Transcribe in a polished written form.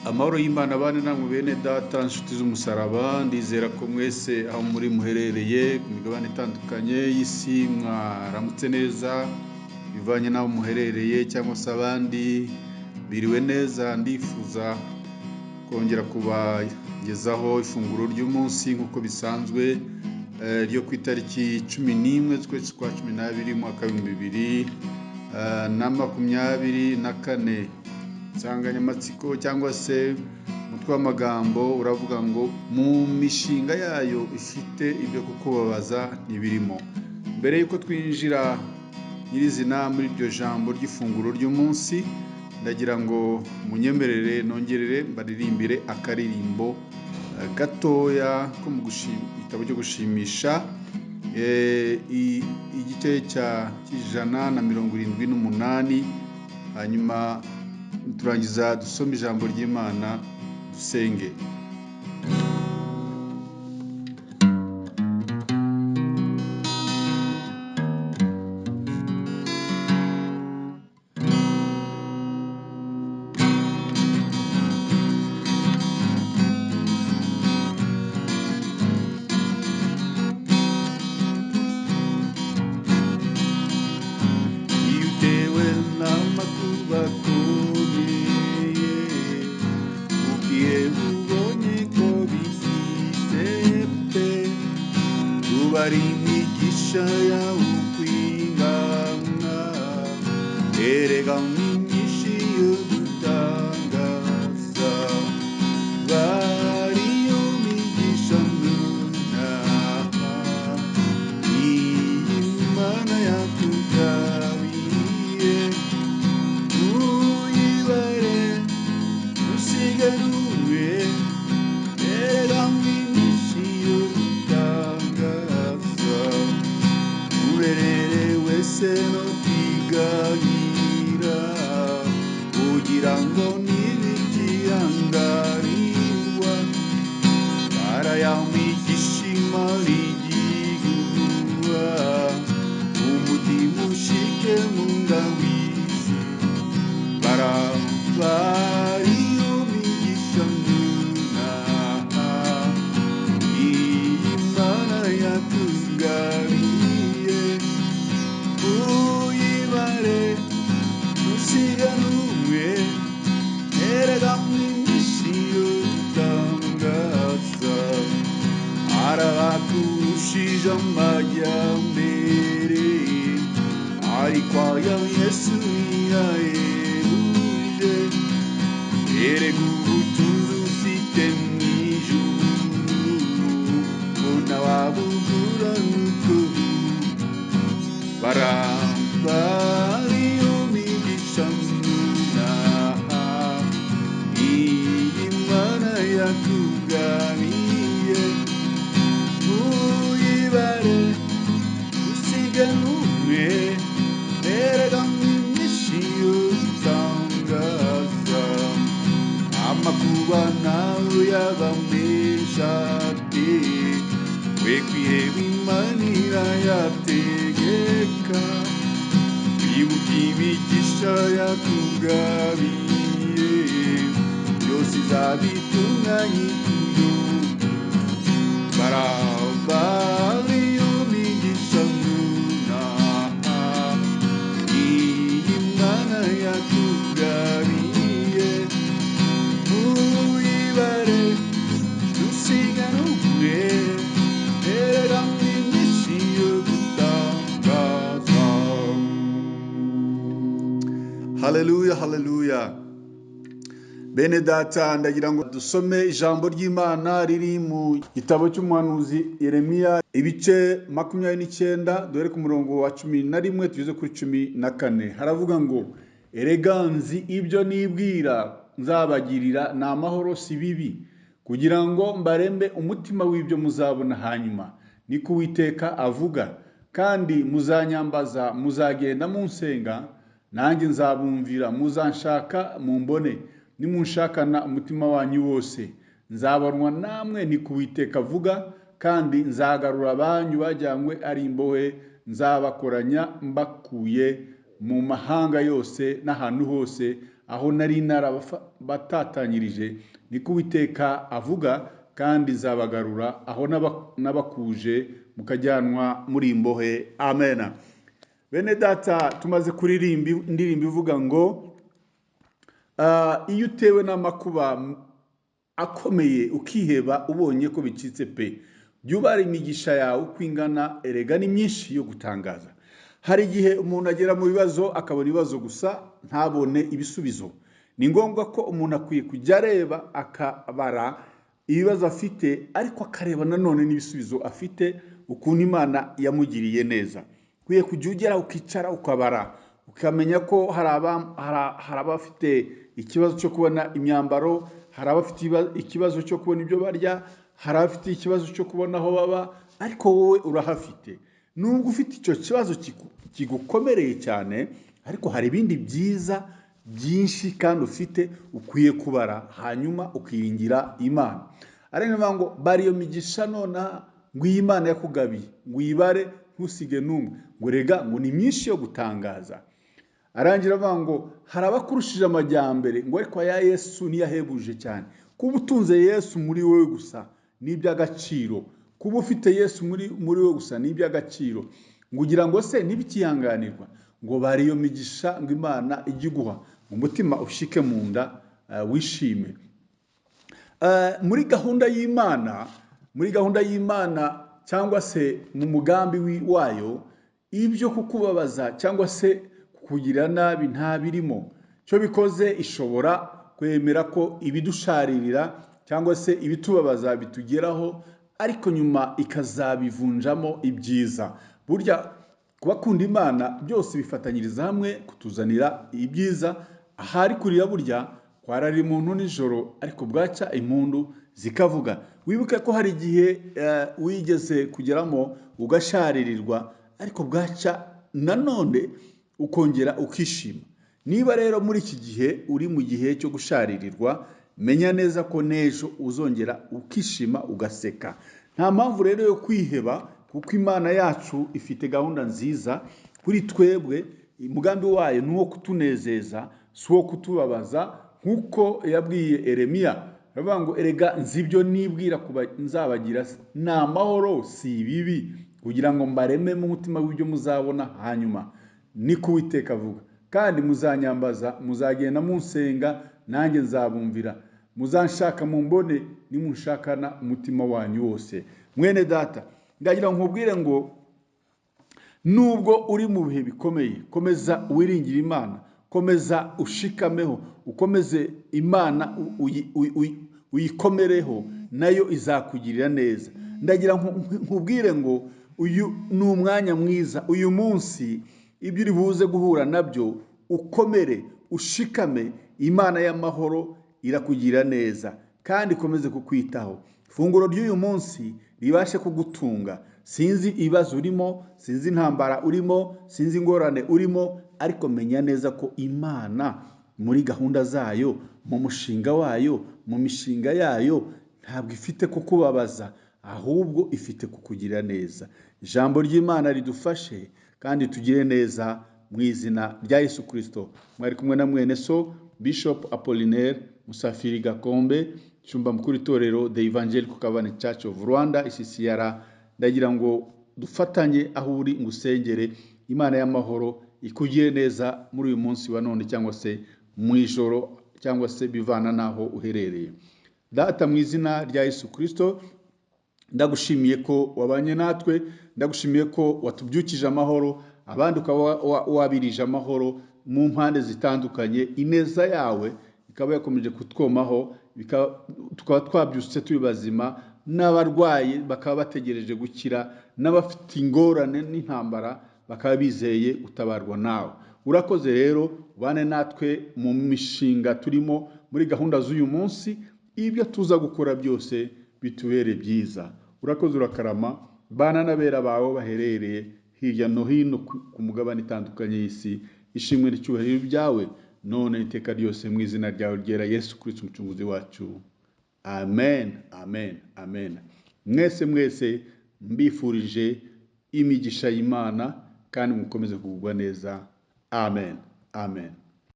Amahoro y'Imana bane namwe bene data nshuti z'umusaraba, ndizera ko mwese aho muri muherereye ku migabane itandukanye y'isi mwaramutse neza bivanye n'aho muherereye cyangwa se abandi biriwe neza. Ndifuza kongera kubagezaho ifunguro ry'umunsi nk'uko bisanzwe ryo ku itariki 11 z'ukwezi kwa 12 mwaka wa 2024. Insanganyamatsiko cyangwa se umutwe w'amagambo uravuga ngo mu mishinga yayo ifite ibyo kukubabaza ntibirimo. Mbere y'uko twinjira nyirizina muri iryo jambo ry'ifunguro ry'umunsi, ndagira ngo munyemerere nongerere mbaririmbire akaririmbo gatoya ko mu gitabo cyo gushimisha igice cya 178, hanyuma turangiza dusoma ijambo ry'Imana dusenge. Yutewe n'amakuba bari imigisha yawe ukwingana, erega myinshi yo gutangaza, bari yo migisha nunaha, Imana yakugabiye, uyibare usiganuwe, erega myinshi yo wese no kwiganyira kugira ngo ntibikirangarirwa, barayamigisha imari igihura, umutima ushike mu nda w'isi, barabari yo migisha nunaha, Imana yatugabiye, uyibare usiganuwe, erega myinshi yo gutangaza, arabakurushije amajyambere, ariko aya Yesu yahebuje, erega ubutunzi ufite mw'ijuru, ntawabugura nuko barabari yo migisha nunaha, Imana yakugabiye, uyibare usiganuwe, erega myinshi yo gutangaza, amakuba nawe yabamesha ate, we kwiheba Imana irayategeka, wibuka imigisha yakugabiye, byose izabitunganya ikuyo, barabari yo migisha nunaha, Imana yakugabiye, uyibare usiganuwe, erega myinshi yo gutangaza. Haleluya, haleluya. Bene data, ndagira ngo dusome ijambo ry'Imana riri mu gitabo cy'umuhanuzi Yeremiya ibice 29, dore ku murongo wa 11 tugeze kuri 14. Haravuga ngo, erega nzi ibyo nibwira nzabagirira ni amahoro si bibi, kugira ngo mbarembe umutima w'ibyo muzabona hanyuma, niko Uwiteka avuga. Kandi muzanyambaza, muzagenda munsenga, nanjye nzabumvira, muzanshaka mumbone, nimunshakana umutima wanyu wose, nzabanwa namwe, niko Uwiteka avuga, kandi nzagarura abanyu bajyanywe ari imbohe, nzabakoranya mbakuye mu mahanga yose n'ahantu hose aho nari narabatatanyirije, niko Uwiteka avuga, kandi zabagarura aho nabakuje mukajyanwa muri imbohe. Amen. Bene data, tumaze kuririmba indirimbo ivuga ngo iyo utewe n'amakuba akomeye ukiheba ubonye ko bicitse pe, byubara imigisha yawe uko ingana, erega ni myinshi yo gutangaza. Hari igihe umuntu agera mu bibazo akabona ibibazo gusa ntabone ibisubizo. Ni ngombwa ko umuntu akwiye kujya areba akabara ibibazo afite, ariko akareba nanone n'ibisubizo afite, ukuntu Imana yamugiriye neza. Ukwiye kujya ugera ukicara ukabara, ukamenya ko hari abafite ikibazo cyo kubona imyambaro, hari abafite ikibazo cyo kubona ibyo barya, hari abafite ikibazo cyo kubona aho baba, ariko wowe urahafite. Nubwo ufite icyo kibazo kigukomereye cyane, ariko hari ibindi byiza byinshi kandi ufite ukwiye kubara, hanyuma ukiringira Imana. Ariko ngo bari iyo migisha nonaha ngo iyi Imana yakugabiye, ngo uyibare ntusige n'umwe, ngo rega ngo ni myinshi yo gutangaza. Arangira avuga ngo hari abakurushije amajyambere, ngo ariko aya Yesu niyo ahebuje cyane. Kuba utunze Yesu muri wowe gusa ni iby'agaciro, kuba ufite Yesu muri wowe gusa ni iby'agaciro. Ngo ugira ngo se ntibikihanganirwa, ngo bari iyo migisha ngo Imana ijye iguha, umutima ushike mu nda wishime. Muri gahunda y'Imana cyangwa se mu mugambi wayo, ibyo kukubabaza cyangwa se kukugira nabi nta birimo. Cyo bikoze ishobora kwemera ko ibidusharirira cyangwa se ibitubabaza bitugeraho, ariko nyuma ikazabivunjamo ibyiza. Burya kubakunda Imana byose bifatanyiriza hamwe kutuzanira ibyiza. Ahari kurira burya kwarari muntu nijoro, ariko bwaca impundu zikavuga. Wibuke ko hari igihe wigeze kugeramo ugasharirirwa, ariko bwaca nanone ukongera ukishima. Niba rero muri iki gihe uri mu gihe cyo gusharirirwa, menya neza ko n'ejo uzongera ukishima ugaseka. Nta mpamvu rero yo kwiheba, kuko Imana yacu ifite gahunda nziza kuri twebwe. Umugambi wayo ni uwo kutunezeza, si uwo kutubabaza, nk'uko yabwiye Yeremiya. Aravuga ngo erega nzi ibyo nibwira nzabagira ni amahoro si ibibi, kugira ngo mbareme mu mutima w'ibyo muzabona hanyuma. Niko Uwiteka avuga. Kandi muzanyambaza, muzagenda munsenga, nanjye nzabumvira. Muzanshaka mumbone nimunshakana umutima wanyu wose. Mwene data, ndagira ngo nkubwire ngo nubwo uri mu bihe bikomeye, komeza wiringire Imana, komeza ushikameho, ukomeze Imana uyikomereho, nayo izakugirira neza. Ndagira nkubwire ngo uyu ni umwanya mwiza. Uyu munsi ibyo uri buze guhura nabyo, ukomere ushikame. Imana y'amahoro irakugira neza kandi ikomeze kukwitaho. Ifunguro ry'uyu munsi ribashe kugutunga. Sinzi ibibazo urimo, sinzi intambara urimo, sinzi ingorane urimo, ariko menya neza ko Imana muri gahunda zayo, mu mushinga wayo, mu mishinga yayo, ntabwo ifite kukubabaza, ahubwo ifite kukugira neza. Ijambo ry'Imana ridufashe kandi tugire neza mu izina rya Yesu Kristo. Mwari kumwe na mwene so Bishop Apollinaire Musafiri Gakombe, cyumba mukuru itorero The Evangelical Covenant Church of Rwanda ICCR. Ndagira ngo dufatanye aho uri ngusengere. Imana y'amahoro ikugire neza muri uyu munsi wa none, cyangwa se mu ijoro, cyangwa se bivana naho uherereye. Data, mu izina rya Yesu Kristo, ndagushimiye ko wabanye natwe, ndagushimiye ko watubyukije amahoro, abandi ukaba wabirije amahoro mu mpande zitandukanye. Ineza yawe ikaba yakomeje kutwomaho, tukaba twabyutse turi bazima, n'abarwayi bakaba bategereje gukira, n'abafite ingorane n'intambara bakaba bizeye gutabarwa nawe. Urakoze rero, ubane natwe mu mishinga turimo, muri gahunda z'uyu munsi, ibyo tuza gukora byose bitubere byiza. Urakoze, urakarama, bana n'abera bawe baherereye hirya no hino ku mugabane itandukanye y'isi. Ishimwe n'icyubahiro byawe none iteka ryose mu izina ryawe ryera Yesu Kristo umucunguzi wacu. Amen, amen, amen. Mwese mbifurije imigisha y'Imana kandi mukomeze kugubwa neza. Amen, amen.